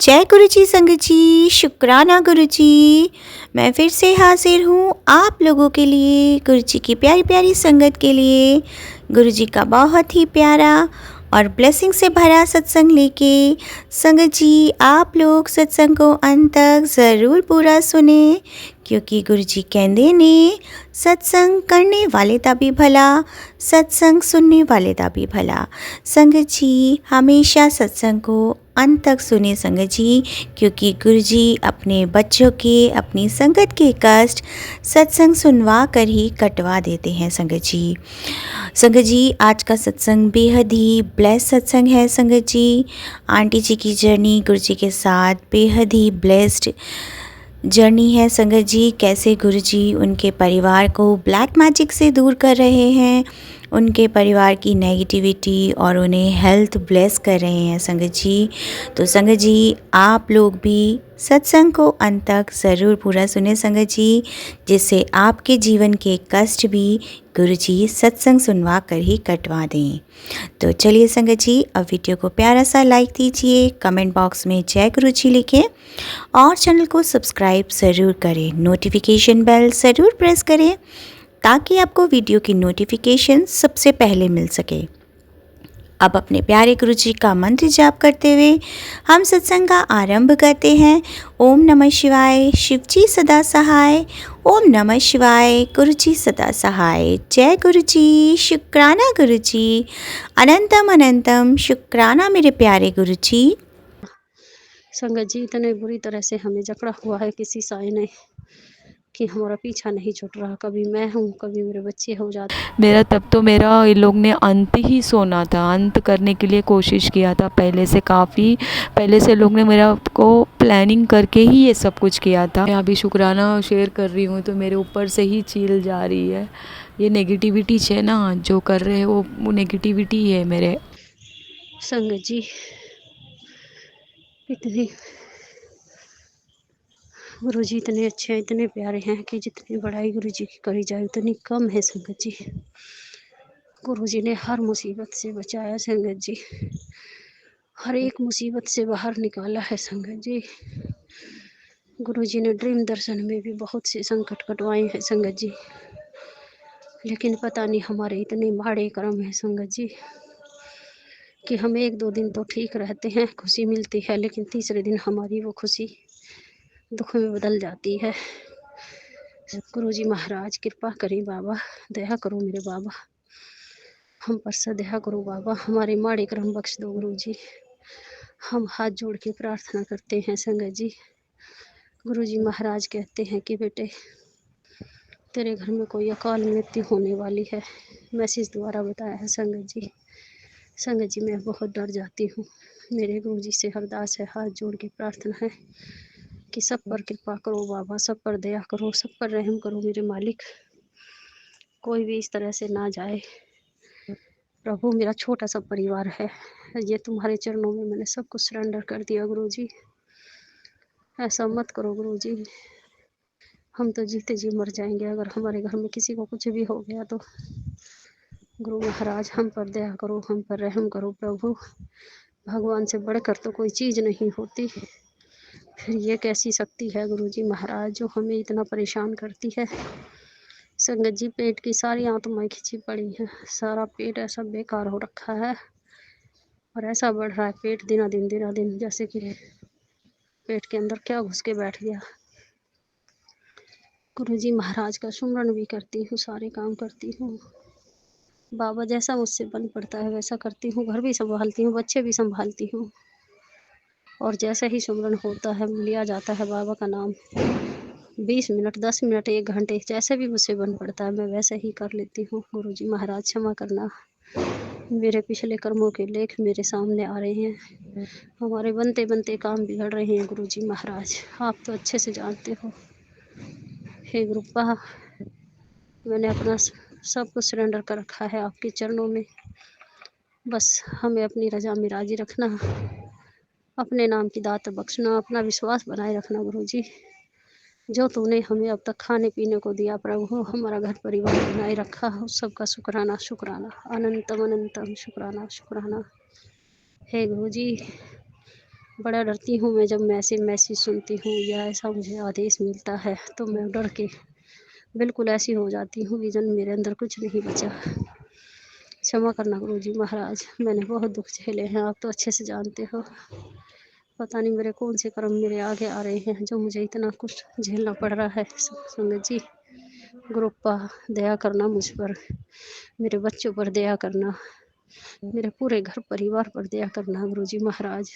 जय गुरु जी संगत जी, शुक्राना गुरु जी। मैं फिर से हाजिर हूँ आप लोगों के लिए, गुरु जी की प्यारी प्यारी संगत के लिए। गुरु जी का बहुत ही प्यारा और ब्लेसिंग से भरा सत्संग लेके। संगत जी, आप लोग सत्संग को अंत तक ज़रूर पूरा सुने, क्योंकि गुरु जी कहते ने सत्संग करने वाले दा भी भला, सत्संग सुनने वाले दा भी भला। संगत जी, हमेशा सत्संग को अंत तक सुने संगत जी, क्योंकि गुरु जी अपने बच्चों के, अपनी संगत के कष्ट सत्संग सुनवा कर ही कटवा देते हैं संगत जी। संगत जी, आज का सत्संग बेहद ही ब्लेस सत्संग है संगत जी। आंटी जी की जर्नी गुरु जी के साथ बेहद ही ब्लेस्ड जर्नी है संगत जी। कैसे गुरु जी उनके परिवार को ब्लैक मैजिक से दूर कर रहे हैं, उनके परिवार की नेगेटिविटी और उन्हें हेल्थ ब्लेस कर रहे हैं संगत जी। तो संगत जी, आप लोग भी सत्संग को अंत तक ज़रूर पूरा सुने संगत जी, जिससे आपके जीवन के कष्ट भी गुरु जी सत्संग सुनवा कर ही कटवा दें। तो चलिए संगत जी, अब वीडियो को प्यारा सा लाइक दीजिए, कमेंट बॉक्स में जय गुरु जी लिखें और चैनल को सब्सक्राइब ज़रूर करें, नोटिफिकेशन बेल ज़रूर प्रेस करें ताकि आपको वीडियो की नोटिफिकेशन सबसे पहले मिल सके। अब अपने प्यारे गुरु जी का मंत्र जाप करते हुए हम सत्संग का आरंभ करते हैं। ओम नमः शिवाय, शिव जी सदा सहाय। ओम नमः शिवाय, गुरु जी सदा सहाय। जय गुरु जी, शुक्राना गुरु जी, अनंतम अनंतम शुक्राना मेरे प्यारे गुरु जी। संगत जी, इतने बुरी तरह से हमें जकड़ा हुआ है किसी साय ने कि हमारा पीछा नहीं छूट रहा। कभी मैं हूँ, कभी मेरे बच्चे हो जाते। मेरा ये लोग ने अंत ही सोना था, अंत करने के लिए कोशिश किया था। काफ़ी पहले से लोग ने मेरा को प्लानिंग करके ही ये सब कुछ किया था। मैं अभी शुक्राना शेयर कर रही हूँ तो मेरे ऊपर से ही चील जा रही है। ये नेगेटिविटी है ना, जो कर रहे हैं वो नेगेटिविटी है मेरे। संगत जी, इतनी गुरु जी इतने अच्छे हैं, इतने प्यारे हैं कि जितनी बड़ाई गुरु जी की करी जाए उतनी कम है संगत जी। गुरु जी ने हर मुसीबत से बचाया संगत जी, हर एक मुसीबत से बाहर निकाला है संगत जी। गुरु जी ने ड्रीम दर्शन में भी बहुत से संकट कटवाए हैं संगत जी, लेकिन पता नहीं हमारे इतने माड़े कर्म है संगत जी कि हम एक दो दिन तो ठीक रहते हैं, खुशी मिलती है, लेकिन तीसरे दिन हमारी वो खुशी दुख में बदल जाती है। गुरु जी महाराज कृपा करें बाबा, दया करो मेरे बाबा, हम पर से दया करो बाबा, हमारे माड़े कर्म बख्श दो गुरु जी। हम हाथ जोड़ के प्रार्थना करते हैं संगत जी। गुरु जी महाराज कहते हैं कि बेटे, तेरे घर में कोई अकाल मृत्यु होने वाली है, मैसेज द्वारा बताया है संगत जी। संगत जी, मैं बहुत डर जाती हूँ। मेरे गुरु जी से अरदास है, हाथ जोड़ के प्रार्थना है कि सब पर कृपा करो बाबा, सब पर दया करो, सब पर रहम करो मेरे मालिक, कोई भी इस तरह से ना जाए प्रभु। मेरा छोटा सा परिवार है, ये तुम्हारे चरणों में मैंने सब कुछ सरेंडर कर दिया गुरु जी। ऐसा मत करो गुरु जी, हम तो जीते जी मर जाएंगे अगर हमारे घर में किसी को कुछ भी हो गया तो। गुरु महाराज, हम पर दया करो, हम पर रहम करो प्रभु। भगवान से बढ़कर तो कोई चीज़ नहीं होती, फिर ये कैसी शक्ति है गुरु जी महाराज जो हमें इतना परेशान करती है। संगत जी, पेट की सारी आत्माएं खिंची पड़ी हैं, सारा पेट ऐसा बेकार हो रखा है और ऐसा बढ़ रहा है पेट दिना दिन, जैसे कि पेट के अंदर क्या घुस के बैठ गया। गुरु जी महाराज का सुमरन भी करती हूँ, सारे काम करती हूँ बाबा, जैसा मुझसे बन पड़ता है वैसा करती हूँ, घर भी संभालती हूँ, बच्चे भी संभालती हूँ, और जैसे ही सुमरन होता है, लिया जाता है बाबा का नाम, 20 मिनट 10 मिनट 1 घंटे जैसे भी मुझसे बन पड़ता है मैं वैसे ही कर लेती हूँ। गुरु जी महाराज क्षमा करना, मेरे पिछले कर्मों के लेख मेरे सामने आ रहे हैं, हमारे बनते बनते काम बिगड़ रहे हैं गुरु जी महाराज, आप तो अच्छे से जानते हो। हे गुरुपा, मैंने अपना सब कुछ सरेंडर कर रखा है आपके चरणों में, बस हमें अपनी रजा में राजी रखना, अपने नाम की दात बख्शना, अपना विश्वास बनाए रखना गुरु जी। जो तूने हमें अब तक खाने पीने को दिया प्रभु, हमारा घर परिवार बनाए रखा, उस सबका शुक्राना शुक्राना, अनंतम अनंतम शुक्राना शुक्राना। हे गुरु जी, बड़ा डरती हूँ मैं जब मैसेज सुनती हूँ या ऐसा मुझे आदेश मिलता है तो मैं डर के बिल्कुल ऐसी हो जाती हूँ कि जन मेरे अंदर कुछ नहीं बचा। क्षमा करना गुरुजी महाराज, मैंने बहुत दुख झेले हैं, आप तो अच्छे से जानते हो। पता नहीं मेरे कौन से कर्म मेरे आगे आ रहे हैं जो मुझे इतना कुछ झेलना पड़ रहा है। संगत जी, गुरुप्पा दया करना मुझ पर, मेरे बच्चों पर दया करना, मेरे पूरे घर परिवार पर दया करना गुरुजी महाराज।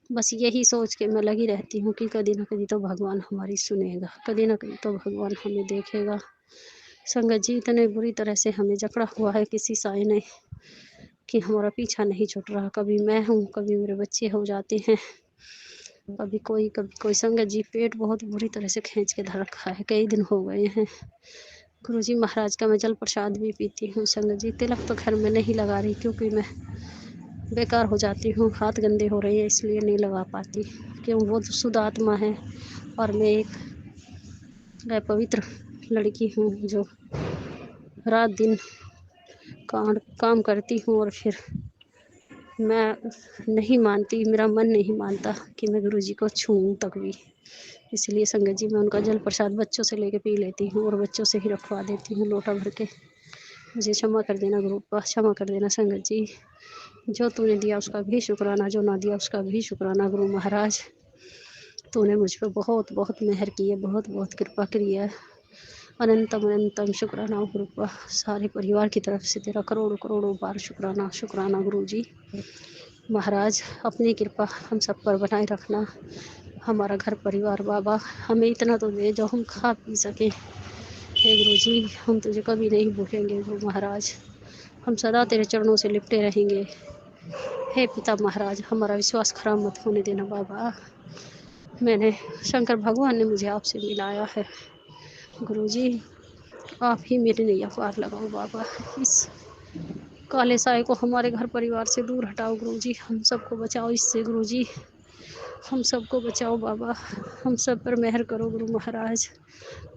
बस यही सोच के मैं लगी रहती हूँ कि कभी ना कभी तो भगवान हमारी सुनेगा, कभी ना कभी तो भगवान हमें देखेगा। संगत जी, इतने बुरी तरह से हमें जकड़ा हुआ है किसी साई ने कि हमारा पीछा नहीं छूट रहा। कभी मैं हूँ, कभी मेरे बच्चे हो जाते हैं, कभी कोई। संगत जी, पेट बहुत बुरी तरह से खींच के धर रखा है, कई दिन हो गए हैं। गुरुजी महाराज का मैं जल प्रसाद भी पीती हूँ। संगत जी, तिलक तो घर में नहीं लगा रही क्योंकि मैं बेकार हो जाती हूँ, हाथ गंदे हो रहे हैं इसलिए नहीं लगा पाती। क्यों, वो तो शुद्ध आत्मा है और मैं एक पवित्र लड़की हूँ जो रात दिन काम करती हूँ और फिर मैं नहीं मानती, मेरा मन नहीं मानता कि मैं गुरुजी को छूऊं तक भी। इसलिए संगत जी, मैं उनका जल प्रसाद बच्चों से लेके पी लेती हूँ और बच्चों से ही रखवा देती हूँ लोटा भर के। मुझे क्षमा कर देना गुरुप्पा, क्षमा कर देना संगत जी। जो तूने दिया उसका भी शुक्राना, जो ना दिया उसका भी शुक्राना। गुरु महाराज, तूने मुझ पर बहुत बहुत मेहर की है, बहुत बहुत कृपा करी है। अनंतम अनंतम शुक्राना गुरुप्पा। सारे परिवार की तरफ से तेरा करोड़ों करोड़ों बार शुक्राना शुक्राना गुरु जी महाराज। अपनी कृपा हम सब पर बनाए रखना। हमारा घर परिवार बाबा हमें इतना तो दे जो हम खा पी सके। हे गुरु जी, हम तुझे कभी नहीं भूलेंगे गुरु महाराज, हम सदा तेरे चरणों से लिपटे रहेंगे। हे पिता महाराज, हमारा विश्वास खराब मत होने देना बाबा। मैंने शंकर भगवान ने मुझे आपसे मिलाया है गुरुजी, आप ही मेरी नैया पार लगाओ बाबा। इस काले साए को हमारे घर परिवार से दूर हटाओ गुरुजी, हम सबको बचाओ इससे गुरुजी, हम सबको बचाओ बाबा, हम सब पर मेहर करो गुरु महाराज।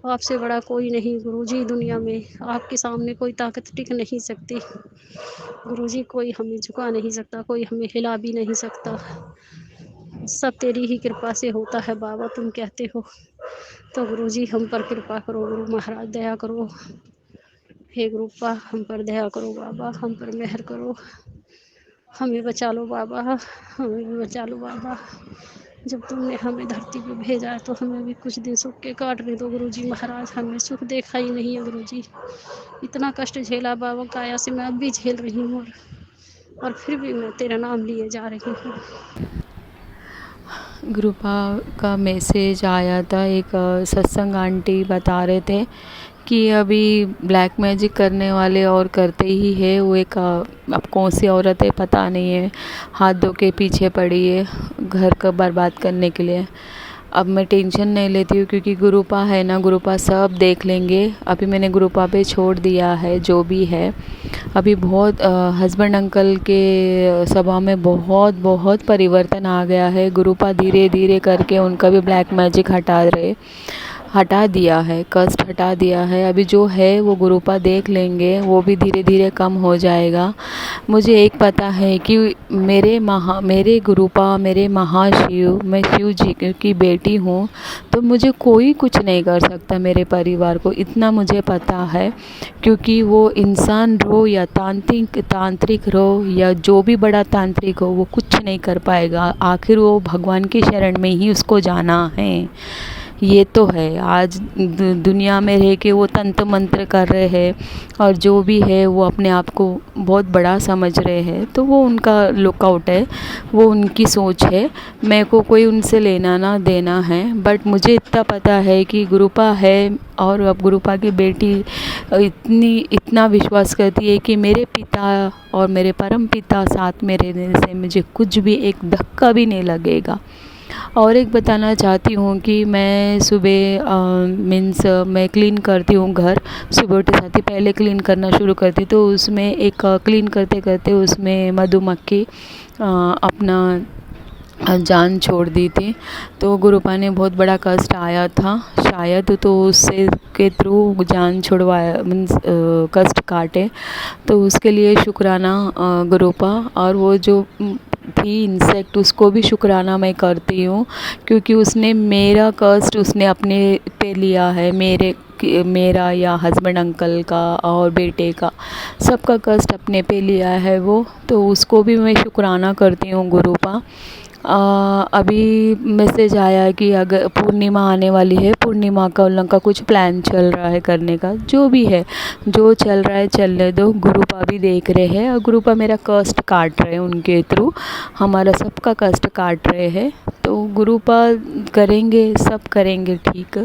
आपसे बड़ा कोई नहीं गुरुजी दुनिया में, आपके सामने कोई ताकत टिक नहीं सकती गुरुजी, कोई हमें झुका नहीं सकता, कोई हमें हिला भी नहीं सकता। सब तेरी ही कृपा से होता है बाबा, तुम कहते हो तो गुरुजी हम पर कृपा करो गुरु महाराज, दया करो। हे गुरुप्पा, हम पर दया करो बाबा, हम पर मेहर करो, हमें बचा लो बाबा, हमें भी बचा लो बाबा। जब तुमने हमें धरती पे भेजा है तो हमें भी कुछ दिन सुख के काटने दो गुरुजी महाराज। हमने सुख देखा ही नहीं है गुरुजी, इतना कष्ट झेला बाबा, काया से मैं अब भी झेल रही हूँ और फिर भी मैं तेरा नाम लिए जा रही हूँ। गुरुपा का मैसेज आया था, एक सत्संग आंटी बता रहे थे कि अभी ब्लैक मैजिक करने वाले और करते ही है। वो एक अब कौन सी औरत है पता नहीं है, हाथ धो के पीछे पड़ी है घर को बर्बाद करने के लिए। अब मैं टेंशन नहीं लेती हूँ क्योंकि गुरुपा है ना, गुरुपा सब देख लेंगे। अभी मैंने गुरुपा पे छोड़ दिया है जो भी है। अभी बहुत हस्बैंड अंकल के स्वभाव में बहुत बहुत परिवर्तन आ गया है। गुरुपा धीरे धीरे करके उनका भी ब्लैक मैजिक हटा दिया है, कष्ट हटा दिया है। अभी जो है वो गुरुपा देख लेंगे, वो भी धीरे धीरे कम हो जाएगा। मुझे एक पता है कि मेरे गुरुपा, मेरे महाशिव, मैं शिव जी की बेटी हूँ, तो मुझे कोई कुछ नहीं कर सकता मेरे परिवार को, इतना मुझे पता है। क्योंकि वो इंसान रहो या तांत्रिक रहो या जो भी बड़ा तांत्रिक हो, वो कुछ नहीं कर पाएगा। आखिर वो भगवान की शरण में ही उसको जाना है। ये तो है। आज दुनिया में रह के वो तंत्र मंत्र कर रहे हैं और जो भी है वो अपने आप को बहुत बड़ा समझ रहे हैं, तो वो उनका लुकआउट है, वो उनकी सोच है। मेरे को कोई उनसे लेना ना देना है। बट मुझे इतना पता है कि गुरुपा है और अब गुरुपा की बेटी इतना विश्वास करती है कि मेरे पिता और मेरे परम पिता साथ में रहने से मुझे कुछ भी एक धक्का भी नहीं लगेगा। और एक बताना चाहती हूँ कि मैं सुबह मैं क्लीन करती हूँ घर। सुबह उठते साथ ही पहले क्लीन करना शुरू करती, तो उसमें एक क्लीन करते करते उसमें मधुमक्खी अपना जान छोड़ दी थी। तो गुरुपा ने बहुत बड़ा कष्ट आया था शायद, तो उससे के थ्रू जान छुड़वाया, मीन्स कष्ट काटे। तो उसके लिए शुक्राना गुरुपा। और वो जो थी इंसेक्ट, उसको भी शुक्राना मैं करती हूँ, क्योंकि उसने मेरा कष्ट उसने अपने पे लिया है, मेरा या हस्बैंड अंकल का और बेटे का, सबका कष्ट अपने पे लिया है वो, तो उसको भी मैं शुक्राना करती हूँ गुरुपा। अभी मैसेज आया कि अगर पूर्णिमा आने वाली है, पूर्णिमा का उन लोग का कुछ प्लान चल रहा है करने का, जो भी है, जो चल रहा है चलने दो। गुरुपा भी देख रहे हैं और गुरुपा मेरा कष्ट काट रहे हैं, उनके थ्रू हमारा सबका कष्ट काट रहे हैं। तो गुरुपा करेंगे, सब करेंगे ठीक,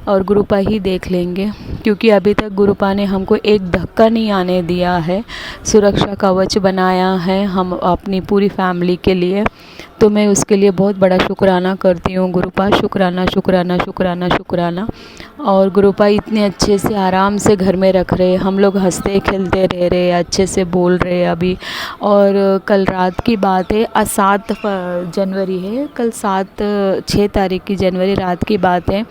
और गुरुपा ही देख लेंगे, क्योंकि अभी तक गुरुपा ने हमको एक धक्का नहीं आने दिया है, सुरक्षा कवच बनाया है हम अपनी पूरी फैमिली के लिए। तो मैं उसके लिए बहुत बड़ा शुक्राना करती हूँ गुरुपा, शुक्राना शुक्राना शुक्राना शुक्राना। और गुरुपा इतने अच्छे से आराम से घर में रख रहे, हम लोग हंसते खेलते रह रहे, अच्छे से बोल रहे अभी। और कल रात की बात है, 7 जनवरी है, कल 6 तारीख की जनवरी रात की बात है,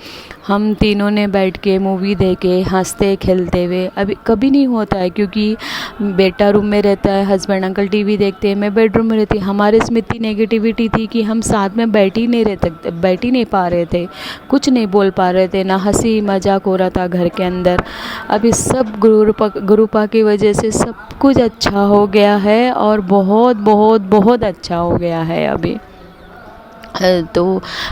हम तीनों ने बैठ के मूवी देखे हंसते खेलते हुए। अभी कभी नहीं होता है, क्योंकि बेटा रूम में रहता है, हस्बैंड अंकल टीवी देखते हैं, मैं बेडरूम में रहती। हमारे इसमें इतनी नेगेटिविटी थी कि हम साथ में बैठ ही नहीं पा रहे थे, कुछ नहीं बोल पा रहे थे, ना हंसी मजाक हो रहा था घर के अंदर। अभी सब गुरुपा की वजह से सब कुछ अच्छा हो गया है, और बहुत बहुत बहुत अच्छा हो गया है अभी। तो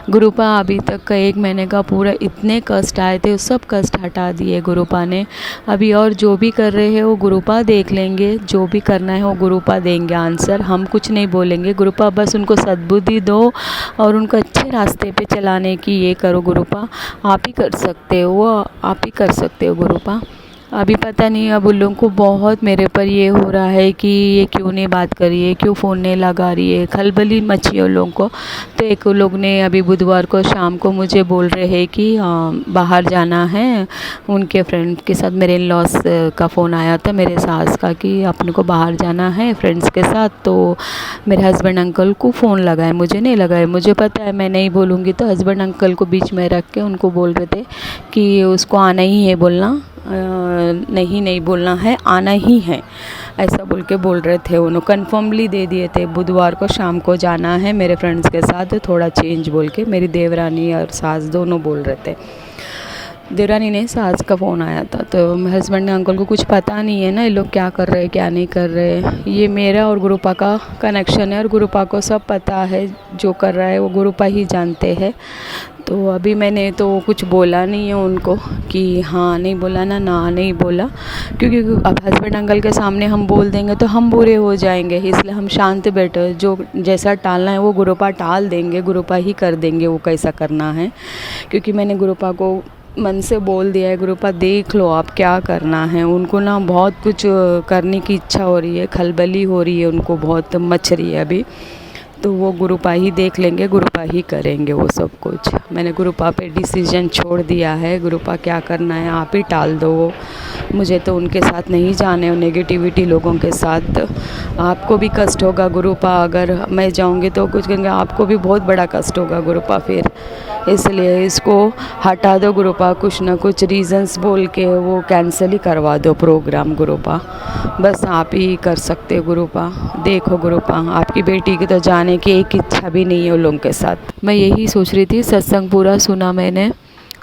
गुरुपा अभी तक का 1 महीने का पूरा इतने कष्ट आए थे, सब कष्ट हटा दिए गुरुपा ने। अभी और जो भी कर रहे हैं वो गुरुपा देख लेंगे, जो भी करना है वो गुरुपा देंगे आंसर, हम कुछ नहीं बोलेंगे। गुरुपा बस उनको सद्बुद्धि दो और उनको अच्छे रास्ते पे चलाने की ये करो गुरुपा, आप ही कर सकते हो, वो आप ही कर सकते हो गुरुपा। अभी पता नहीं अब उन लोगों को बहुत मेरे पर ये हो रहा है कि ये क्यों नहीं बात कर रही है, क्यों फ़ोन नहीं लगा रही है, खलबली मची है उन लोगों को। तो एक लोग ने अभी बुधवार को शाम को मुझे बोल रहे हैं कि बाहर जाना है उनके फ्रेंड के साथ। मेरे इन-लॉस का फ़ोन आया था मेरे सास का कि अपने को बाहर जाना है फ्रेंड्स के साथ। तो मेरे हस्बैंड अंकल को फ़ोन लगाए, मुझे नहीं लगाए, मुझे पता है मैं नहीं बोलूँगी। तो हस्बैंड अंकल को बीच में रख के उनको बोल रहे थे कि उसको आना ही है बोलना, नहीं बोलना है, आना ही है, ऐसा बोल के बोल रहे थे। उन्होंने कन्फर्मली दे दिए थे बुधवार को शाम को जाना है मेरे फ्रेंड्स के साथ, थोड़ा चेंज बोल के मेरी देवरानी और सास दोनों बोल रहे थे। देवरानी ने सास का फ़ोन आया था, तो हस्बैंड अंकल को कुछ पता नहीं है ना ये लोग क्या कर रहे हैं क्या नहीं कर रहे। ये मेरा और गुरुपा का कनेक्शन है, और गुरुपा को सब पता है, जो कर रहा है वो गुरुपा ही जानते हैं। तो अभी मैंने तो कुछ बोला नहीं है उनको कि हाँ नहीं बोला ना नहीं बोला, क्योंकि अब हस्बैंड अंकल के सामने हम बोल देंगे तो हम बुरे हो जाएंगे, इसलिए हम शांत बैठे, जो जैसा टालना है वो गुरुपा टाल देंगे, गुरुपा ही कर देंगे वो कैसा करना है। क्योंकि मैंने गुरुपा को मन से बोल दिया है, गुरुपा देख लो आप क्या करना है। उनको ना बहुत कुछ करने की इच्छा हो रही है, खलबली हो रही है, उनको बहुत मच रही है अभी। तो वो गुरुपा ही देख लेंगे, गुरुपा ही करेंगे वो सब कुछ। मैंने गुरुपा पे डिसीजन छोड़ दिया है, गुरुपा क्या करना है आप ही टाल दो, मुझे तो उनके साथ नहीं जाने, नेगेटिविटी लोगों के साथ। आपको भी कष्ट होगा गुरुपा, अगर मैं जाऊंगी तो कुछ कहेंगे, आपको भी बहुत बड़ा कष्ट होगा गुरुपा फिर, इसलिए इसको हटा दो गुरुपा, कुछ ना कुछ रीज़न्स बोल के वो कैंसिल ही करवा दो प्रोग्राम गुरुपा, बस आप ही कर सकते हो गुरुपा। देखो गुरुपा, आपकी बेटी की तो जाने की एक इच्छा भी नहीं है उन लोगों के साथ। मैं यही सोच रही थी, सत्संग पूरा सुना मैंने,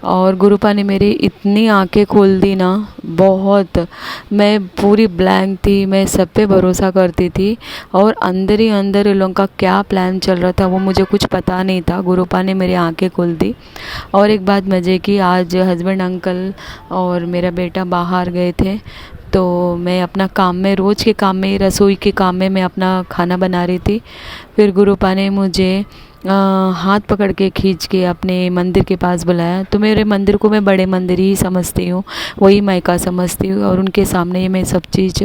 और गुरुपा ने मेरी इतनी आंखें खोल दी ना, बहुत। मैं पूरी ब्लैंक थी, मैं सब पे भरोसा करती थी, और अंदर ही अंदर इन लोगों का क्या प्लान चल रहा था वो मुझे कुछ पता नहीं था। गुरुपा ने मेरी आंखें खोल दी। और एक बात मज़े की, आज हस्बैंड अंकल और मेरा बेटा बाहर गए थे, तो मैं अपना काम में, रोज़ के काम में, रसोई के काम में मैं अपना खाना बना रही थी। फिर गुरुपा ने मुझे हाथ पकड़ के खींच के अपने मंदिर के पास बुलाया। तो मेरे मंदिर को मैं बड़े मंदिर ही समझती हूँ, वही मायका समझती हूँ, और उनके सामने ही मैं सब चीज़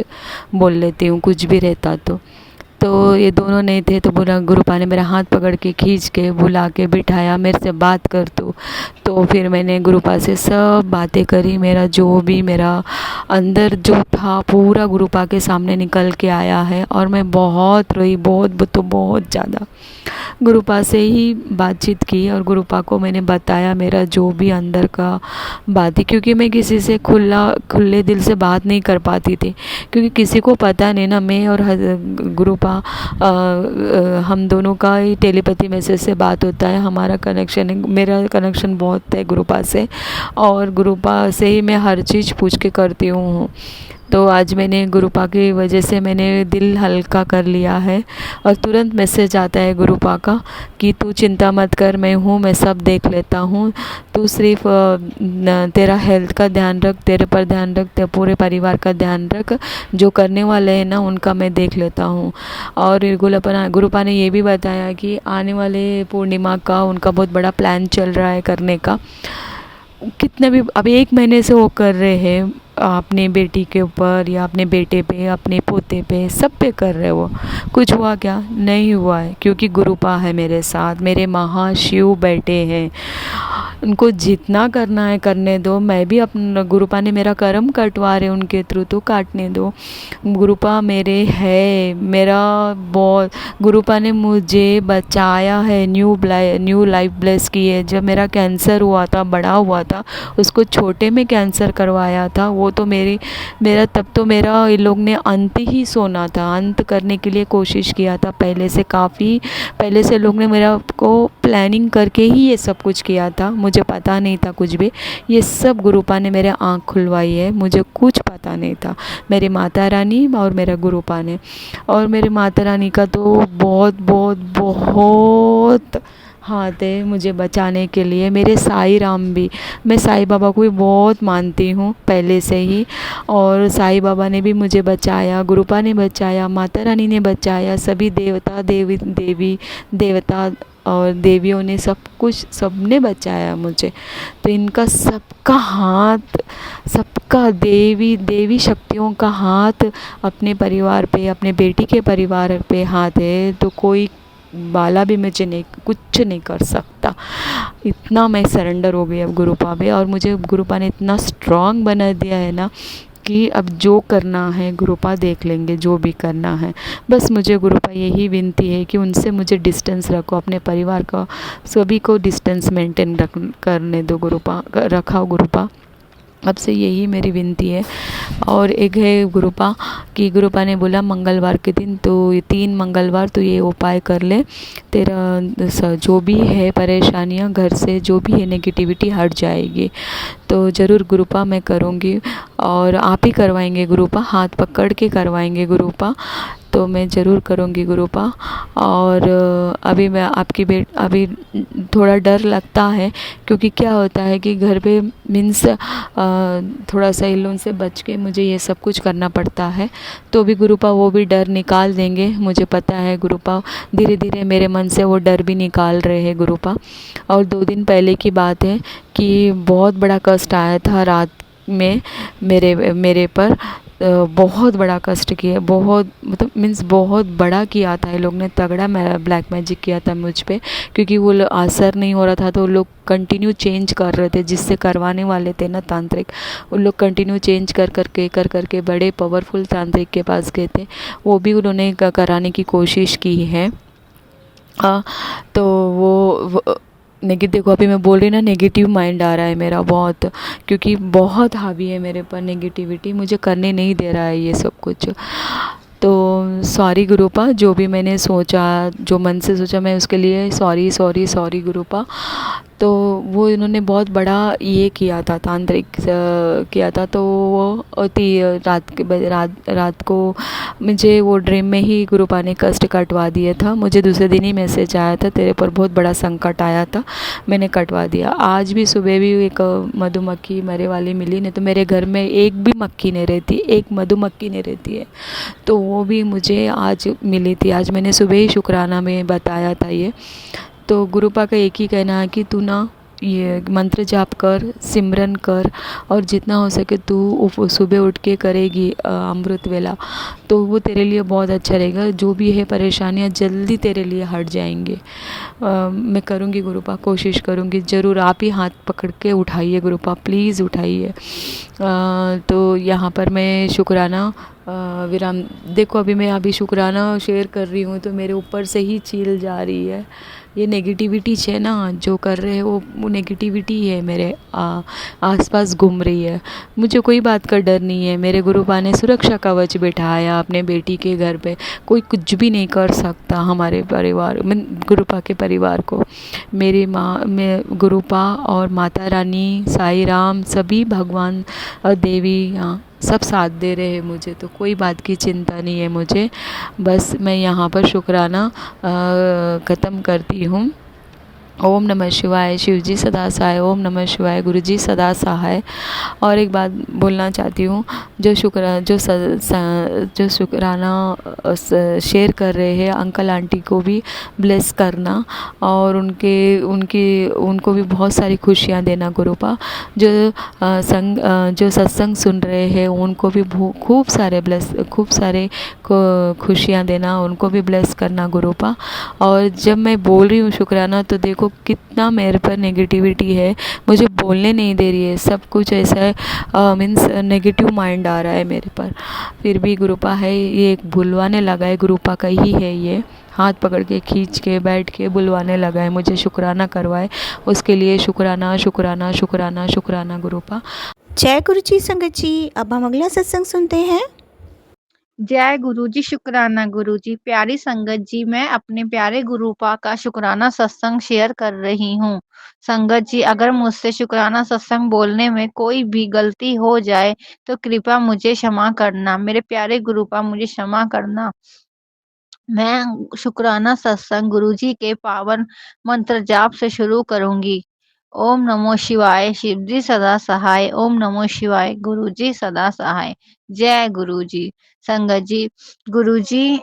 बोल लेती हूँ कुछ भी रहता तो ये दोनों नहीं थे, तो गुरुपा ने मेरा हाथ पकड़ के खींच के बुला के बिठाया, मेरे से बात कर तो फिर मैंने गुरुपा से सब बातें करी, मेरा जो भी मेरा अंदर जो था पूरा गुरुपा के सामने निकल के आया है। और मैं बहुत रोई, बहुत ज़्यादा गुरुपा से ही बातचीत की, और गुरुपा को मैंने बताया मेरा जो भी अंदर का बात थी, क्योंकि मैं किसी से खुले दिल से बात नहीं कर पाती थी, क्योंकि किसी को पता नहीं ना, मैं और गुरुपा हम दोनों का ही टेलीपैथी मैसेज से बात होता है। हमारा कनेक्शन है, मेरा कनेक्शन बहुत है गुरुपा से, और गुरुपा से ही मैं हर चीज़ पूछ के करती हूँ। तो आज मैंने गुरुपा की वजह से मैंने दिल हल्का कर लिया है, और तुरंत मैसेज आता है गुरुपा का कि तू चिंता मत कर, मैं हूँ, मैं सब देख लेता हूँ, तू सिर्फ तेरा हेल्थ का ध्यान रख, तेरे पर ध्यान रख, तेरे पूरे परिवार का ध्यान रख, जो करने वाले हैं ना उनका मैं देख लेता हूँ। और गुरुपा ने ये भी बताया कि आने वाले पूर्णिमा का उनका बहुत बड़ा प्लान चल रहा है करने का। कितने भी अभी 1 महीने से वो कर रहे हैं अपनी बेटी के ऊपर या अपने बेटे पे, अपने पोते पे, सब पे कर रहे वो। कुछ हुआ क्या? नहीं हुआ है, क्योंकि गुरुपा है मेरे साथ, मेरे महाशिव बैठे हैं। उनको जितना करना है करने दो। मैं भी अपना, गुरुपा ने मेरा कर्म कटवा रहे उनके थ्रू, तो काटने दो। गुरुपा मेरे है, मेरा बहुत, गुरुपा ने मुझे बचाया है, न्यू लाइफ ब्लेस की है। जब मेरा कैंसर हुआ था, बड़ा हुआ था, उसको छोटे में कैंसर करवाया था, वो तो मेरा तब तो मेरा इन लोग ने अंत ही सोना था, अंत करने के लिए कोशिश किया था। काफ़ी पहले से लोग ने मेरा को प्लानिंग करके ही ये सब कुछ किया था। मुझे पता नहीं था कुछ भी, ये सब गुरुपा ने मेरे आँख खुलवाई है, मुझे कुछ पता नहीं था। मेरी माता रानी और मेरा गुरुपा ने, और मेरी माता रानी का तो बहुत बहुत बहुत हाथ है मुझे बचाने के लिए। मेरे साईं राम भी, मैं साईं बाबा को भी बहुत मानती हूँ पहले से ही, और साईं बाबा ने भी मुझे बचाया, गुरुपा ने बचाया, माता रानी ने बचाया, सभी देवता और देवियों ने, सबने बचाया मुझे। तो इनका सबका हाथ, सबका देवी शक्तियों का हाथ अपने परिवार पे, अपने बेटी के परिवार पे हाथ है। तो कोई बाला भी मुझे कुछ नहीं कर सकता। इतना मैं सरेंडर हो गई अब गुरुपा पे, और मुझे गुरुपा ने इतना स्ट्रांग बना दिया है ना कि अब जो करना है गुरुपा देख लेंगे, जो भी करना है। बस मुझे गुरुपा यही विनती है कि उनसे मुझे डिस्टेंस रखो, अपने परिवार का सभी को डिस्टेंस मेंटेन करने दो गुरुपा, रखाओ गुरुपा। अब से यही मेरी विनती है। और एक है गुरुपा कि गुरुपा ने बोला मंगलवार के दिन तो 3 मंगलवार तो ये उपाय कर ले, तेरा जो भी है परेशानियां घर से, जो भी है नेगेटिविटी हट जाएगी। तो ज़रूर गुरुपा मैं करूँगी, और आप ही करवाएंगे गुरुपा, हाथ पकड़ के करवाएंगे गुरुपा। तो मैं ज़रूर करूँगी गुरुपा। और अभी मैं अभी थोड़ा डर लगता है, क्योंकि क्या होता है कि घर पे मीन्स थोड़ा सा इन लोगों से बच के मुझे ये सब कुछ करना पड़ता है। तो भी गुरुपा वो भी डर निकाल देंगे, मुझे पता है गुरुपा धीरे धीरे मेरे मन से वो डर भी निकाल रहे हैं गुरुपा। और 2 दिन पहले की बात है कि बहुत बड़ा कष्ट आया था रात में मेरे पर, बहुत बड़ा कष्ट किया, बहुत मतलब मीन्स बहुत बड़ा किया था। ये लोग ने तगड़ा ब्लैक मैजिक किया था मुझ पे, क्योंकि वो असर नहीं हो रहा था, तो लोग कंटिन्यू चेंज कर रहे थे, जिससे करवाने वाले थे ना तांत्रिक, उन लोग कंटिन्यू चेंज कर करके बड़े पावरफुल तांत्रिक के पास गए थे, वो भी उन्होंने कराने की कोशिश की है। तो वो देखो अभी मैं बोल रही ना, नेगेटिव माइंड आ रहा है मेरा बहुत, क्योंकि बहुत हावी है मेरे पर नेगेटिविटी, मुझे करने नहीं दे रहा है ये सब कुछ। तो सॉरी गुरुपा, जो भी मैंने सोचा, जो मन से सोचा, मैं उसके लिए सॉरी गुरुपा। तो वो इन्होंने बहुत बड़ा ये किया था, तांत्रिक किया था। तो वो रात को मुझे वो ड्रीम में ही गुरुपा ने कष्ट कटवा दिया था। मुझे दूसरे दिन ही मैसेज आया था, तेरे पर बहुत बड़ा संकट आया था, मैंने कटवा दिया। आज भी सुबह भी एक मधुमक्खी मरे वाली मिली, नहीं तो मेरे घर में एक भी मक्खी नहीं रहती, एक मधुमक्खी नहीं रहती है, तो वो भी मुझे आज मिली थी। आज मैंने सुबह ही शुक्राना में बताया था ये। तो गुरुपा का एक ही कहना है कि तू ना ये मंत्र जाप कर, सिमरन कर, और जितना हो सके तू सुबह उठ के करेगी अमृत वेला, तो वो तेरे लिए बहुत अच्छा रहेगा। जो भी है परेशानियाँ जल्दी तेरे लिए हट जाएंगे। मैं करूँगी गुरुपा, कोशिश करूँगी ज़रूर। आप ही हाथ पकड़ के उठाइए गुरुपा, प्लीज़ उठाइए। तो यहाँ पर मैं शुक्राना देखो, अभी मैं शुक्राना शेयर कर रही हूँ तो मेरे ऊपर से ही चील जा रही है, ये नेगेटिविटी है ना जो कर रहे हैं वो नेगेटिविटी है मेरे आसपास घूम रही है। मुझे कोई बात का डर नहीं है। मेरे गुरुपा ने सुरक्षा कवच बिठाया अपने बेटी के घर पे। कोई कुछ भी नहीं कर सकता हमारे परिवार गुरुपा के परिवार को। मेरी माँ में गुरुपा और माता रानी साईं राम सभी भगवान देवी यहाँ सब साथ दे रहे हैं मुझे, तो कोई बात की चिंता नहीं है मुझे। बस मैं यहाँ पर शुक्राना ख़त्म करती हूँ। ओम नमः शिवाय। शिव जी सदा सहाय। ओम नमः शिवाय। गुरु जी सदा सहाय। और एक बात बोलना चाहती हूँ, जो शुक्राना शेयर कर रहे हैं अंकल आंटी को भी ब्लेस करना और उनको भी बहुत सारी खुशियाँ देना गुरुपा। जो सत्संग सुन रहे हैं उनको भी खूब सारे खुशियाँ देना, उनको भी ब्लेस करना गुरुपा। और जब मैं बोल रही हूँ शुक्राना तो देखो कितना मेरे पर नेगेटिविटी है, मुझे बोलने नहीं दे रही है। सब कुछ ऐसा है मीन्स नेगेटिव माइंड आ रहा है मेरे पर। फिर भी गुरुपा है, ये एक बुलवाने लगा है, गुरुपा का ही है ये। हाथ पकड़ के खींच के बैठ के बुलवाने लगा है, मुझे शुक्राना करवाए। उसके लिए शुक्राना शुक्राना शुक्राना शुक्राना गुरुपा। जय गुरु जी संगत जी। अब हम अगला सत्संग सुनते हैं। जय गुरु जी। शुक्राना गुरु जी। प्यारी संगत जी, मैं अपने प्यारे गुरुपा का शुक्राना सत्संग शेयर कर रही हूँ। संगत जी, अगर मुझसे शुक्राना सत्संग बोलने में कोई भी गलती हो जाए तो कृपया मुझे क्षमा करना। मेरे प्यारे गुरुपा, मुझे क्षमा करना। मैं शुक्राना सत्संग गुरुजी के पावन मंत्र जाप से शुरू करूंगी। ओम नमो शिवाय। शिव जी सदा सहाय। ओम नमो शिवाय। गुरुजी सदा सहाय। जय गुरुजी। संगत जी, गुरुजी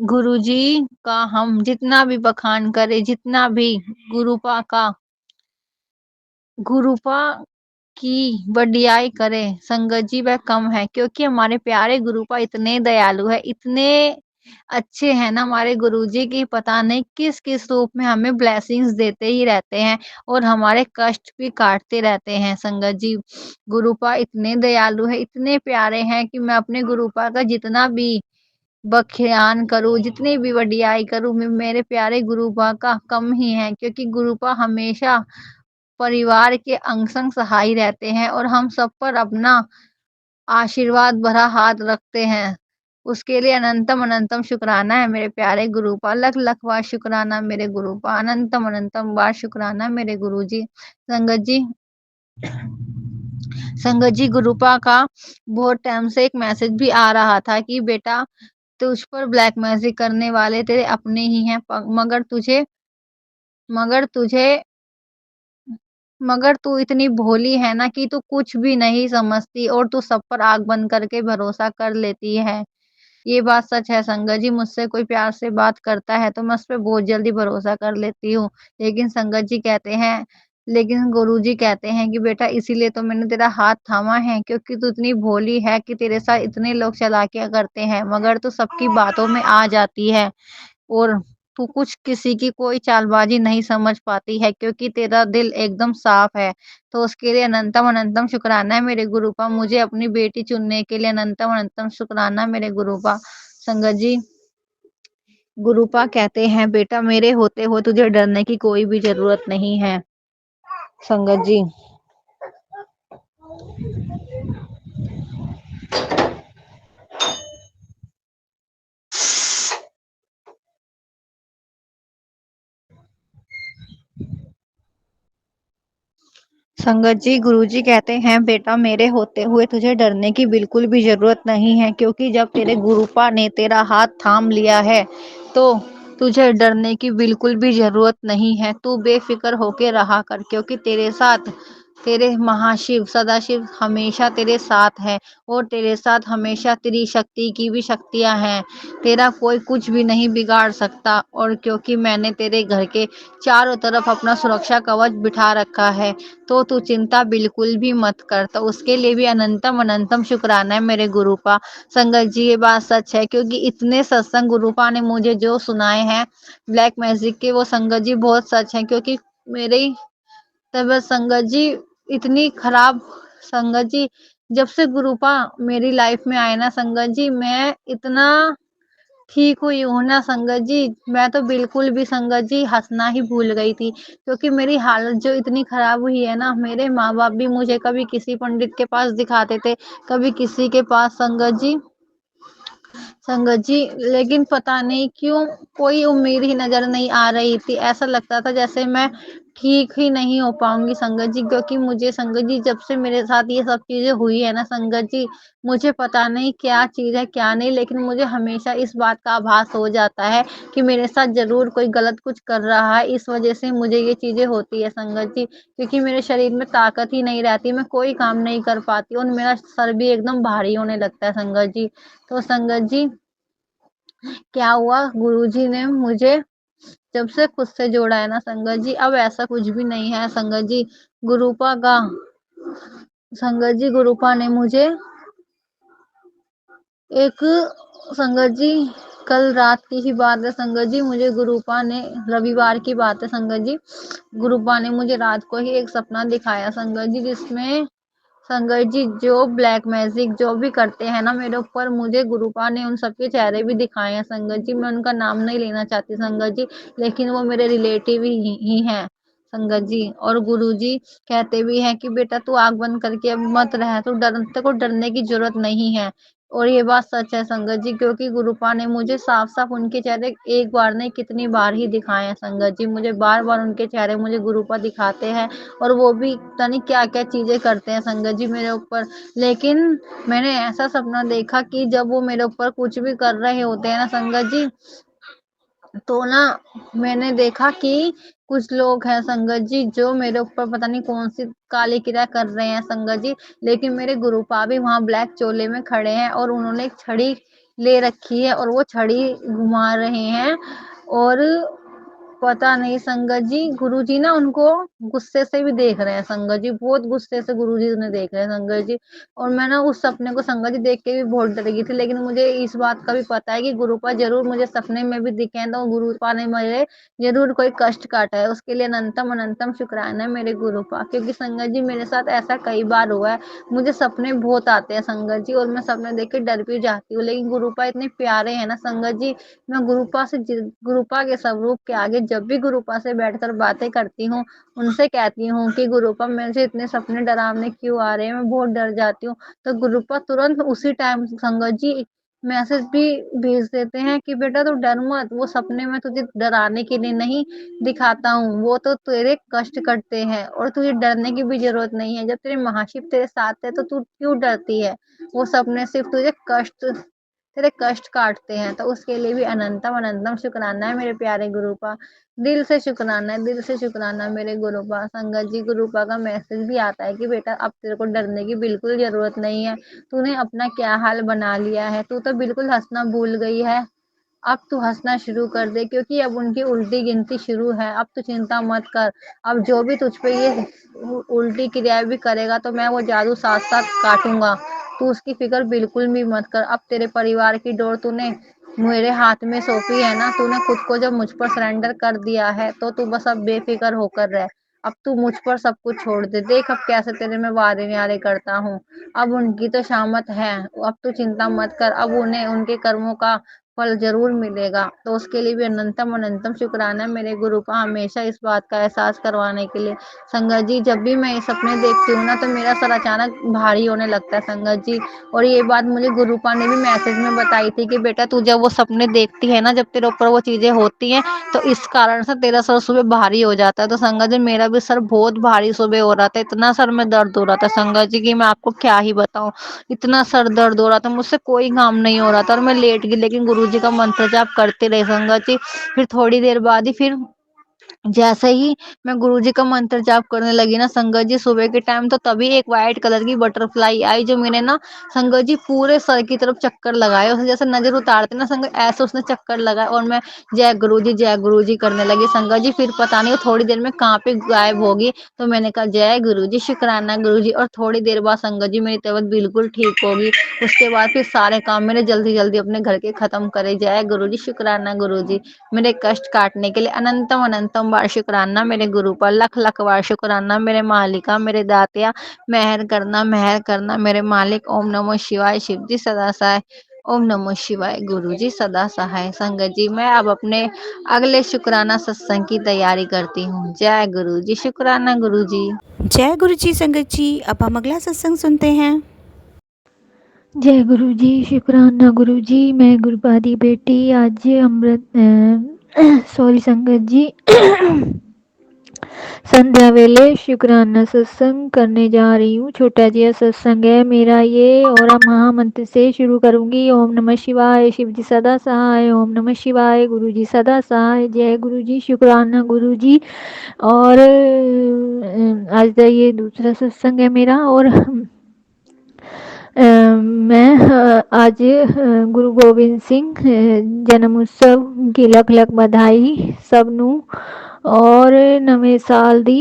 गुरुजी का हम जितना भी बखान करें, जितना भी गुरुपा की बढ़ियाई करें संगत जी, वह कम है। क्योंकि हमारे प्यारे गुरुपा इतने दयालु है, इतने अच्छे हैं ना हमारे गुरुजी की पता नहीं किस किस रूप में हमें ब्लेसिंग्स देते ही रहते हैं और हमारे कष्ट भी काटते रहते हैं। संगत जी, गुरुपा इतने दयालु है, इतने प्यारे हैं कि मैं अपने गुरुपा का जितना भी बखान करूं, जितनी भी बढ़ियाई करूं, मेरे प्यारे गुरुपा का कम ही है। क्योंकि गुरुपा हमेशा परिवार के अंग संग सहाय रहते हैं और हम सब पर अपना आशीर्वाद भरा हाथ रखते हैं। उसके लिए अनंतम अनंतम शुक्राना है मेरे प्यारे गुरुपा। लख लख बार शुक्राना मेरे गुरुपा। अनंतम अनंतम बार शुक्राना मेरे गुरुजी। संगत जी, गुरुपा का बहुत टाइम से एक मैसेज भी आ रहा था कि बेटा, तुझ पर ब्लैक मैजिक करने वाले तेरे अपने ही हैं, मगर तू इतनी भोली है ना कि तू कुछ भी नहीं समझती और तू सब पर आँख बंद करके भरोसा कर लेती है। ये बात सच है संगत जी। मुझसे कोई प्यार से बात करता है तो मैं उस पे बहुत जल्दी भरोसा कर लेती हूँ। लेकिन गुरुजी कहते हैं कि बेटा, इसीलिए तो मैंने तेरा हाथ थामा है, क्योंकि तू इतनी भोली है कि तेरे साथ इतने लोग चालाकियाँ करते हैं मगर तू सबकी बातों में आ जाती है और तू कुछ किसी की कोई चालबाजी नहीं समझ पाती है, क्योंकि तेरा दिल एकदम साफ है। तो उसके लिए अनंतम अनंतम शुक्राना है मेरे गुरुपा। मुझे अपनी बेटी चुनने के लिए अनंतम अनंतम शुक्राना मेरे गुरुपा। संगत जी, गुरुपा कहते हैं बेटा, मेरे होते हुए तुझे डरने की कोई भी जरूरत नहीं है। संगत जी, संगत जी, गुरुजी कहते हैं बेटा, मेरे होते हुए तुझे डरने की बिल्कुल भी जरूरत नहीं है, क्योंकि जब तेरे गुरुपा ने तेरा हाथ थाम लिया है तो तुझे डरने की बिल्कुल भी जरूरत नहीं है। तू बेफिक्र होके रहा कर, क्योंकि तेरे साथ तेरे महाशिव सदाशिव हमेशा तेरे साथ है और तेरे साथ हमेशा तेरी शक्ति की भी शक्तियां हैं। तेरा कोई कुछ भी नहीं बिगाड़ सकता। और क्योंकि मैंने तेरे घर के चारों तरफ अपना सुरक्षा कवच बिठा रखा है, तो तू चिंता बिल्कुल भी मत कर। तो उसके लिए भी अनंतम अनंतम शुक्राना है मेरे गुरुपा। संगत जी, ये बात सच है, क्योंकि इतने सत्संग गुरुपा ने मुझे जो सुनाए हैं ब्लैक मैजिक के, वो संगत जी बहुत सच है। क्योंकि मेरी तबीयत संगत जी इतनी खराब, संगत जी जब से गुरुपा मेरी लाइफ में आए ना संगत जी, मैं इतना ठीक हुई हूँ ना संगत जी। मैं तो बिल्कुल भी संगत जी हँसना ही भूल गई थी, क्योंकि मेरी हालत जो इतनी खराब हुई है ना, मेरे माँ-बाप भी मुझे कभी किसी पंडित के पास दिखाते थे, कभी किसी के पास संगत जी, लेकिन पता नहीं क्यों कोई उम्मीद ही नज़र नहीं आ रही थी। ऐसा लगता था जैसे मैं ठीक ही नहीं हो पाऊँगी संगत जी, क्योंकि मुझे संगत जी जब से मेरे साथ ये सब चीज़ें हुई है ना संगत जी, मुझे पता नहीं क्या चीज़ है क्या नहीं, लेकिन मुझे हमेशा इस बात का आभास हो जाता है कि मेरे साथ ज़रूर कोई गलत कुछ कर रहा है, इस वज़ह से मुझे ये चीज़ें होती है संगत जी। क्योंकि मेरे शरीर में ताकत ही नहीं रहती, मैं कोई काम नहीं कर पाती और मेरा सर भी एकदम भारी होने लगता है संगत जी। तो संगत जी क्या हुआ, गुरुजी ने मुझे जब से खुद से जोड़ा है ना संगत जी, अब ऐसा कुछ भी नहीं है संगत जी। गुरुपा का संगत जी, गुरुपा ने मुझे एक संगत जी, कल रात की ही बात है संगत जी, मुझे गुरुपा ने, रविवार की बात है संगत जी, गुरुपा ने मुझे रात को ही एक सपना दिखाया संगत जी, जिसमें संगत जी जो ब्लैक मैजिक जो भी करते हैं ना मेरे ऊपर, मुझे गुरुपा ने उन सबके चेहरे भी दिखाए हैं संगत जी। मैं उनका नाम नहीं लेना चाहती संगत जी, लेकिन वो मेरे रिलेटिव ही हैं संगत जी। और गुरुजी कहते भी हैं कि बेटा तू आँख बंद करके अब मत रह, तू तेरे को डरने की ज़रूरत नहीं है। और ये बात सच है संगत जी, क्योंकि गुरुपा ने मुझे साफ-साफ उनके चेहरे एक बार नहीं कितनी बार ही दिखाए हैं संगत जी। मुझे बार-बार उनके चेहरे मुझे गुरुपा दिखाते हैं, और वो भी पता नहीं क्या-क्या चीज़ें करते हैं संगत जी मेरे ऊपर। लेकिन मैंने ऐसा सपना देखा कि जब वो मेरे ऊपर कुछ भी कर रहे होते हैं ना संगत जी, तो ना मैंने देखा कि कुछ लोग हैं संगत जी जो मेरे ऊपर पता नहीं कौन सी काली क्रिया कर रहे हैं संगत जी, लेकिन मेरे गुरुपा भी वहाँ ब्लैक चोले में खड़े हैं और उन्होंने एक छड़ी ले रखी है और वो छड़ी घुमा रहे हैं। और पता नहीं संगत जी, गुरुजी ना उनको गुस्से से भी देख रहे हैं संगत जी, बहुत गुस्से से गुरुजी उन्हें देख रहे हैं संगत जी। और मैं ना उस सपने को संगत जी देख के भी बहुत डर गई थी, लेकिन मुझे इस बात का भी पता है कि गुरुपा जरूर मुझे सपने में भी दिखे हैं, तो गुरुपा ने मुझे जरूर कोई कष्ट काटा है, उसके लिए अनंतम अनंतम शुक्राना है मेरे गुरुपा। क्योंकि संगत जी मेरे साथ ऐसा कई बार हुआ है, मुझे सपने बहुत आते हैं संगत जी, और मैं सपने देख के डर भी जाती हूँ, लेकिन गुरुपा इतने प्यारे हैं ना संगत जी, मैं गुरुपा के स्वरूप के आगे जब भी गुरुपा से बैठकर बातें करती हूँ, उनसे कहती हूँ कि गुरुपा मुझे इतने सपने डरावने क्यों आ रहे हैं, मैं बहुत डर जाती हूँ। तो गुरुपा तुरंत उसी टाइम संगत जी मैसेज भी भेज देते हैं कि बेटा तू डर मत, वो सपने में तुझे डराने के लिए नहीं दिखाता हूँ, वो तो तेरे कष्ट करते हैं और तुझे डरने की भी जरूरत नहीं है। जब तेरे महाशिव तेरे साथ है तो तू क्यों डरती है, वो सपने सिर्फ तुझे तेरे कष्ट काटते हैं। तो उसके लिए भी अनंतम अनंतम शुक्राना है मेरे प्यारे गुरुपा, दिल से शुक्राना है, दिल से शुक्राना है मेरे गुरुपा। संगत जी गुरुपा का मैसेज भी आता है कि बेटा अब तेरे को डरने की बिल्कुल जरूरत नहीं है, तूने अपना क्या हाल बना लिया है, तू तो बिल्कुल हंसना भूल गई है, अब तू हंसना शुरू कर दे, क्योंकि अब उनकी उल्टी गिनती शुरू है। अब तू चिंता मत कर, अब जो भी तुझ पे ये उल्टी क्रिया भी करेगा तो मैं वो जादू साथ साथ काटूंगा, तू उसकी फिक्र बिल्कुल भी मत कर। अब तेरे परिवार की डोर तूने मेरे हाथ में सौंपी है ना, तूने खुद को जब मुझ पर सरेंडर कर दिया है तो तू बस अब बेफिक्र होकर रह। अब तू मुझ पर सब कुछ छोड़ दे, देख अब कैसे तेरे मैं वादे न्यारे करता हूँ। अब उनकी तो शामत है, अब तू चिंता मत कर, अब उन्हें उनके कर्मों का फल ज़रूर मिलेगा। तो उसके लिए भी अनंतम अनंतम शुक्राना है मेरे गुरु का, हमेशा इस बात का एहसास करवाने के लिए। संगत जी जब भी मैं ये सपने देखती हूँ ना तो मेरा सर अचानक भारी होने लगता है संगत जी। और ये बात मुझे गुरुपा ने भी मैसेज में बताई थी कि बेटा तू जब वो सपने देखती है ना, जब तेरे ऊपर वो चीज़ें होती हैं तो इस कारण से तेरा सर सुबह भारी हो जाता है। तो संगत जी मेरा भी सर बहुत भारी सुबह हो रहा था, इतना सर में दर्द हो रहा था संगत जी कि मैं आपको क्या ही बताऊं, इतना सर दर्द हो रहा था, मुझसे कोई काम नहीं हो रहा था और मैं लेट गई, लेकिन गुरुजी का मंत्र जाप करते रहे संगत जी। फिर थोड़ी देर बाद ही फिर जैसे ही मैं गुरुजी का मंत्र जाप करने लगी ना संगत जी सुबह के टाइम, तो तभी एक वाइट कलर की बटरफ्लाई आई जो मैंने ना संगत जी पूरे सर की तरफ चक्कर लगाए, उसे जैसे नजर उतारते ना संगत ऐसे उसने चक्कर लगाए और मैं जय गुरुजी करने लगी संगत जी। फिर पता नहीं वो थोड़ी देर में कहाँ पे गायब होगी, तो मैंने कहा जय गुरुजी शुक्राना गुरुजी, और थोड़ी देर बाद संगत जी मेरी तबीयत बिल्कुल ठीक होगी। उसके बाद फिर सारे काम मैंने जल्दी जल्दी अपने घर के खत्म करे। जय गुरुजी शुक्राना गुरुजी, मेरे कष्ट काटने के लिए अनंतम अनंतम बार शुक्राना मेरे गुरु पर, लख लख बार शुक्राना मेरे मालिका मेरे दातिया, मेहर करना मेरे मालिक। ओम नमो शिवाय, शिव जी सदा सहाय। ओम नमः शिवाय। गुरुजी सदा सहाय। संगत जी, मैं अब अपने अगले शुक्राना सत्संग की तैयारी करती हूँ। जय गुरुजी। शुक्राना गुरुजी। जय गुरु जी संगत जी। अब हम अगला सत्संग सुनते हैं। जय गुरु जी। शुक्राना गुरु जी। मैं गुरुपादी बेटी आज अमृत सॉरी संगत जी संध्या वेले शुक्राना सत्संग करने जा रही हूँ। छोटा जिया सत्संग है मेरा ये, और महामंत्र से शुरू करूंगी। ओम नमः शिवाय। शिव जी सदा सहाय। ओम नमः शिवाय। गुरु जी सदा सहाय। जय गुरु जी। शुक्राना गुरु जी। और आज का ये दूसरा सत्संग है मेरा। और मैं आज गुरु गोबिंद सिंह जन्म उत्सव की लख लख बधाई सबनू, और नਵੇਂ ਸਾਲ ਦੀ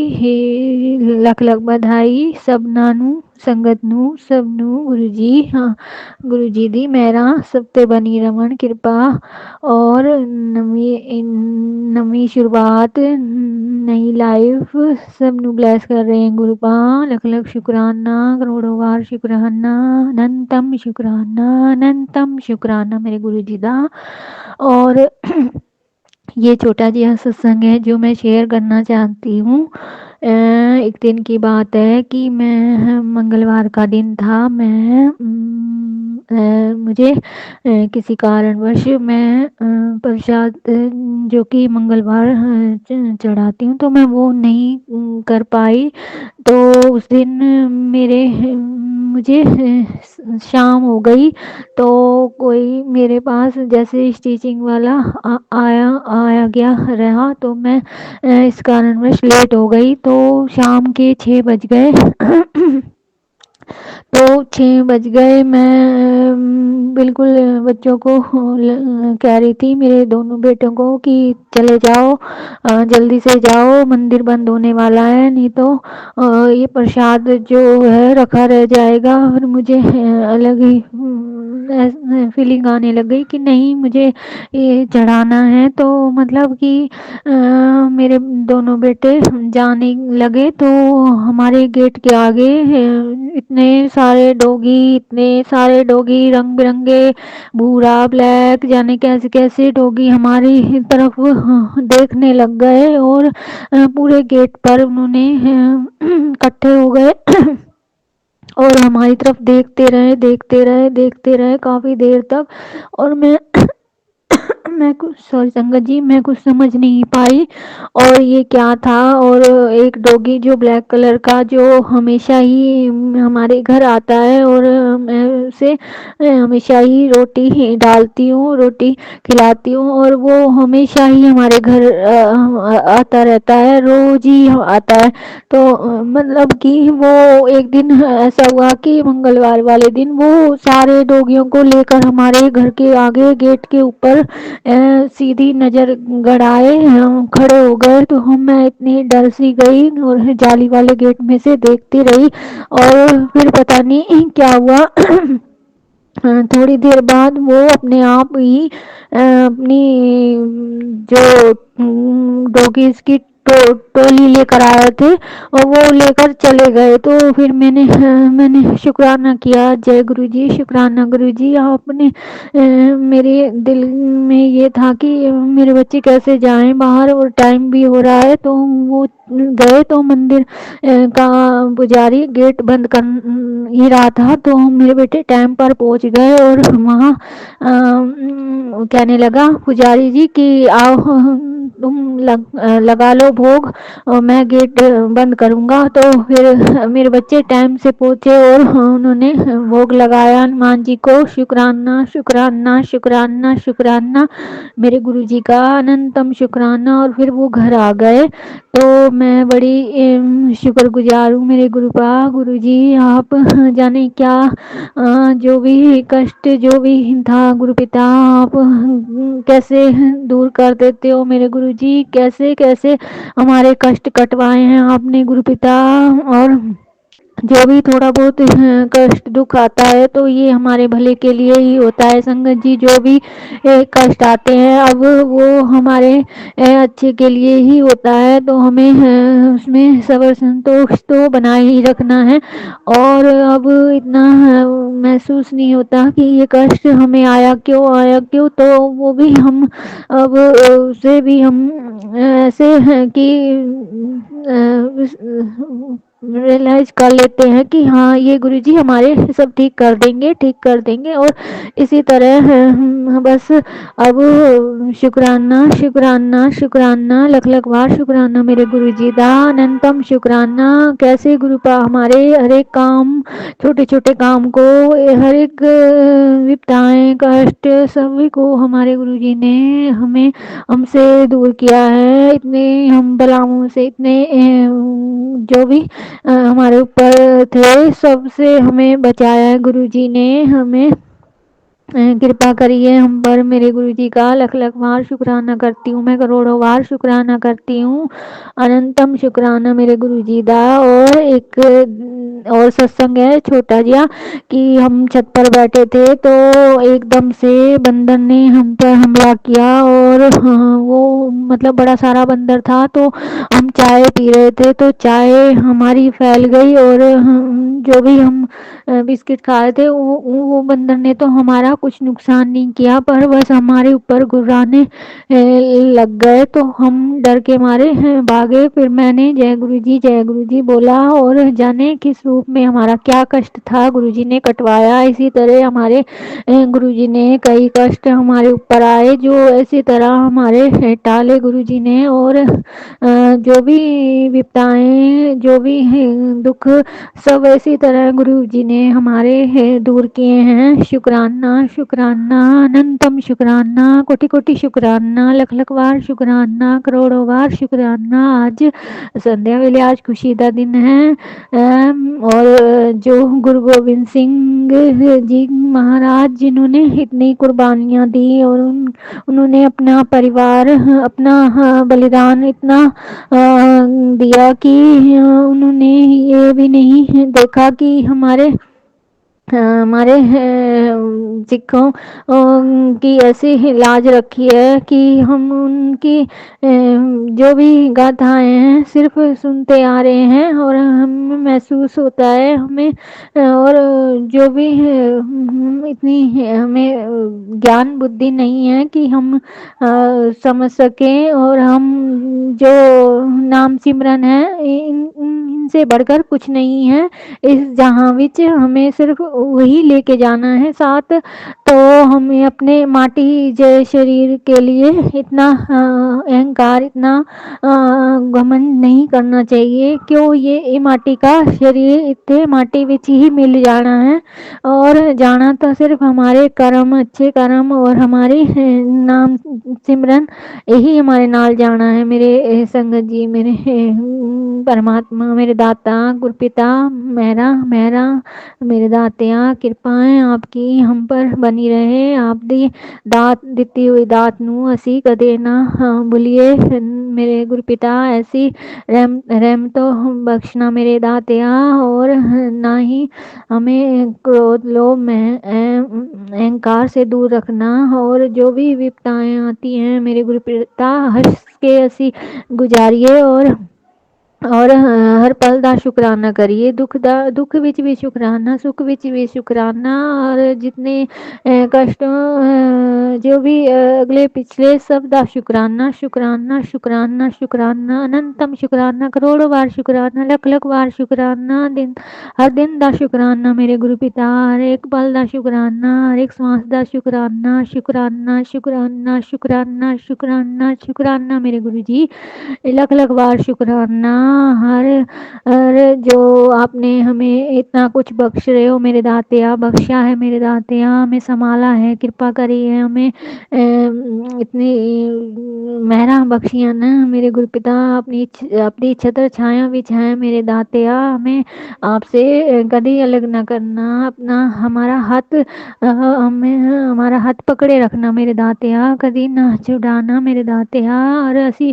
ਲੱਖ ਲੱਖ ਵਧਾਈ ਸਭਨਾਂ ਨੂੰ, ਸੰਗਤ ਨੂੰ, ਸਭ ਨੂੰ। ਗੁਰੂ ਜੀ ਹਾਂ, ਗੁਰੂ ਜੀ ਦੀ ਮਿਹਰਾਂ ਸਭ ਤੇ ਬਣੀ ਰਵਣ ਕਿਰਪਾ, ਔਰ ਨਵੀਂ ਸ਼ੁਰੂਆਤ, नई लाइफ सबनू ब्लेस कर रहे हैं गुरु पा। लख लख शुक्राना, करोड़ों बार शुक्राना, अनंतम शुक्राना, अनंतम शुक्राना मेरे गुरु जी दा। और ये छोटा जिहा सत्संग है जो मैं शेयर करना चाहती हूँ। एक दिन की बात है कि मैं मंगलवार का दिन था। मैं मुझे किसी कारणवश मैं प्रसाद जो कि मंगलवार चढ़ाती हूँ तो मैं वो नहीं कर पाई। तो उस दिन मेरे मुझे शाम हो गई, तो कोई मेरे पास जैसे स्टिचिंग वाला आया गया रहा, तो मैं इस कारणवश लेट हो गई। तो शाम के 6 बज गए तो 6 बज गए। मैं बिल्कुल बच्चों को कह रही थी, मेरे दोनों बेटों को, कि चले जाओ, जल्दी से जाओ, मंदिर बंद होने वाला है, नहीं तो ये प्रसाद जो है रखा रह जाएगा। और मुझे अलग ही फीलिंग आने लग गई कि नहीं, मुझे ये चढ़ाना है। तो मतलब कि मेरे दोनों बेटे जाने लगे, तो हमारे गेट के आगे इतने सारे डॉगी रंग बिरंगे, भूरा, ब्लैक, जाने कैसे कैसे डॉगी हमारी तरफ देखने लग गए, और पूरे गेट पर उन्होंने इकट्ठे हो गए और हमारी तरफ देखते रहे काफी देर तक। और मैं कुछ, सॉरी संगत जी, मैं कुछ समझ नहीं पाई और ये क्या था। और एक डॉगी जो ब्लैक कलर का, जो हमेशा ही हमारे घर आता है, और मैं उसे हमेशा ही रोटी डालती हूँ, रोटी खिलाती हूँ, और वो हमेशा ही हमारे घर आता रहता है, रोज ही आता है। तो मतलब कि वो एक दिन ऐसा हुआ कि मंगलवार वाले दिन वो सारे डॉगियों को लेकर हमारे घर के आगे गेट के ऊपर सीधी नजर गड़ाए खड़े हो गए। तो मैं इतनी डर सी गई और जाली वाले गेट में से देखती रही, और फिर पता नहीं क्या हुआ। थोड़ी देर बाद वो अपने आप ही अपनी जो डॉगीज की टोली लेकर आए थे, और वो लेकर चले गए। तो फिर मैंने शुक्राना किया। जय गुरु जी। शुक्राना गुरु जी। आपने मेरे दिल में ये था कि मेरे बच्चे कैसे जाएं बाहर, और टाइम भी हो रहा है। तो वो गए, तो मंदिर का पुजारी गेट बंद कर ही रहा था, तो मेरे बेटे टाइम पर पहुंच गए। और वहाँ कहने लगा पुजारी जी कि आओ, तुम लगा लो भोग, और मैं गेट बंद करूँगा। तो फिर मेरे बच्चे टाइम से पहुँचे और उन्होंने भोग लगाया हनुमान जी को। शुक्राना शुक्राना शुक्राना शुक्राना मेरे गुरु जी का, अनंतम शुक्राना। और फिर वो घर आ गए। तो मैं बड़ी शुक्रगुजार हूँ मेरे गुरु जी। आप जाने क्या जो भी कष्ट जो भी था गुरु पिता, आप कैसे दूर कर देते हो मेरे गुरु जी। कैसे कैसे हमारे कष्ट कटवाए हैं आपने गुरु पिता। और जो भी थोड़ा बहुत कष्ट दुख आता है तो ये हमारे भले के लिए ही होता है संगत जी। जो भी कष्ट आते हैं अब वो हमारे अच्छे के लिए ही होता है, तो हमें उसमें सब्र संतोष तो बनाए ही रखना है। और अब इतना महसूस नहीं होता कि ये कष्ट हमें आया क्यों, तो वो भी हम अब उसे भी हम ऐसे हैं कि रियलाइज कर लेते हैं कि हाँ ये गुरुजी हमारे सब ठीक कर देंगे। और इसी तरह बस अब शुक्राना शुक्राना शुक्राना लख लख बार शुक्राना मेरे गुरुजी दा अनंतम शुक्राना। कैसे गुरुपा हमारे हर एक काम, छोटे छोटे काम को, हर एक विपदाएं कष्ट सभी को हमारे गुरुजी ने हमें हमसे दूर किया है। इतने हम बलाओं से, इतने जो भी हमारे ऊपर थे सबसे हमें बचाया है गुरुजी ने। हमें कृपा करिए हम पर मेरे गुरुजी का लख लख बार शुक्राना करती हूँ, मैं करोड़ों बार शुक्राना करती हूँ। अनंतम शुक्राना मेरे गुरुजी दा। और एक और सत्संग है छोटा जिया कि हम छत पर बैठे थे तो एकदम से बंदर ने हम पर हमला किया। और वो मतलब बड़ा सारा बंदर था, तो हम चाय पी रहे थे तो चाय हमारी फैल गई। और जो भी हम बिस्किट खा रहे थे वो बंदर ने तो हमारा कुछ नुकसान नहीं किया, पर बस हमारे ऊपर गुर्राने लग गए। तो हम डर के मारे भागे। फिर मैंने जय गुरुजी बोला और जाने किस रूप में हमारा क्या कष्ट था गुरुजी ने कटवाया। इसी तरह हमारे गुरुजी ने कई कष्ट हमारे ऊपर आए जो इसी तरह हमारे टाले गुरुजी ने। और जो भी विपदाएं, जो भी दुख, सब इसी तरह गुरु जी ने हमारे दूर किए हैं। शुक्राना शुक्राना अनंतम शुक्राना कोटि कोटि शुक्राना लख लख बार शुक्राना करोड़ों बार शुक्राना। आज संध्या वेले आज खुशी का दिन है। और जो गुरु गोविंद सिंह जी महाराज जिन्होंने इतनी कुर्बानियां दी और उन्होंने अपना परिवार, अपना बलिदान इतना दिया कि उन्होंने ये भी नहीं देखा कि हमारे सिखों की ऐसी लाज रखी है कि हम उनकी जो भी गाथाएं हैं सिर्फ सुनते आ रहे हैं और हमें महसूस होता है हमें। और जो भी इतनी हमें ज्ञान बुद्धि नहीं है कि हम समझ सकें। और हम जो नाम सिमरन है इनसे बढ़कर कुछ नहीं है इस जहां विच। हमें सिर्फ वही लेके जाना है साथ। तो हमें अपने माटी जय शरीर के लिए इतना अहंकार, इतना घमंड नहीं करना चाहिए। क्यों ये माटी का शरीर इतने माटी विच ही मिल जाना है। और जाना तो सिर्फ हमारे कर्म, अच्छे कर्म और हमारे नाम सिमरन यही हमारे नाल जाना है। मेरे संगत जी, मेरे परमात्मा, मेरे दाता गुरपिता मेहरा मेहरा मेरे दातिया किरपाएं आपकी हम पर बनी रहे। आप दी दात ਦਿੱਤੀ हुई दात ਨੂੰ ਅਸੀਂ ਕਦੇ ਨਾ ਭੁੱਲੀਏ। मेरे गुरपिता ऐसी रहम तो बख्शना मेरे दातिया। और ना ही हमें क्रोध लोभ में अहंकार से दूर रखना। और जो भी विपदाएं आती हैं मेरे गुरपिता हंस के ਅਸੀਂ गुजारिए। और हर पल दा शुकराना करिए। दुख विच भी शुकराना, सुख विच भी शुकराना। और जितने कष्ट जो भी अगले पिछले सब दा शुकराना शुकराना शुकराना शुकराना अनंतम शुकराना करोड़ों बार शुकराना लख लख बार शुकराना। हर दिन दा शुकराना मेरे गुरु पिता, हर एक पल दा शुकराना, हर एक सांस दा शुकराना शुकराना शुकराना शुकराना शुकराना शुकराना मेरे गुरु जी। लख लख बार शुकराना। हर जो आपने हमें इतना कुछ बख्श रहे हो मेरे दातिया, बख्शा है मेरे दातिया, हमें संभाला है, कृपा करी है, हमें इतनी मेहरा बख्शियां न मेरे गुरपिता। अपनी छत्र छाया विच है मेरे दातिया। हमें आपसे कभी अलग न करना। अपना हमारा हाथ हमें हमारा हाथ पकड़े रखना मेरे दातिया, कभी ना छुड़ाना मेरे दातिया। और असी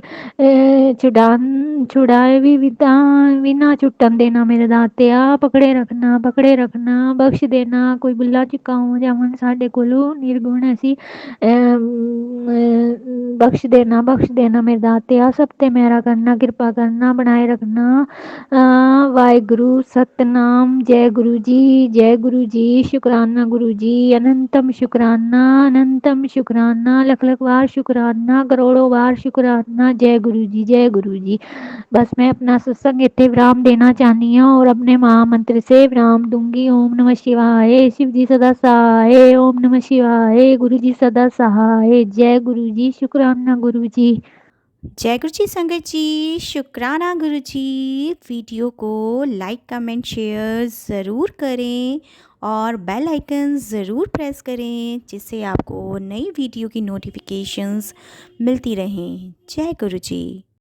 छुड़ाए भी विना ना छुट्टन देना मेरे दातिया, पकड़े रखना बख्श देना। कोई बुला चुका हो जावन साडे कोलू निर्गुण ऐसी बख्श देना मेरे दातिया। सब ते मेरा करना, कृपा करना, बनाए रखना। वाहिगुरु सतनाम। जय गुरु जी। शुक्राना गुरु जी, अनंतम शुक्राना, लख बार शुक्राना, करोड़ों बार शुक्राना। जय गुरु जी। बस मैं अपना सत्संग इतने विराम देना चाहनी हूँ और अपने महामंत्र से विराम दूंगी। ओम नमः शिवाय। शिव जी सदा सहाय। ओम नमः शिवाय। गुरु जी सदा सहाय। जय गुरु जी। शुक्राना गुरु जी। जय गुरु जी संगत जी, शुक्राना गुरु जी। वीडियो को लाइक कमेंट शेयर ज़रूर करें और बेल आइकन ज़रूर प्रेस करें, जिससे आपको नई वीडियो की नोटिफिकेशंस मिलती रहें। जय गुरु जी।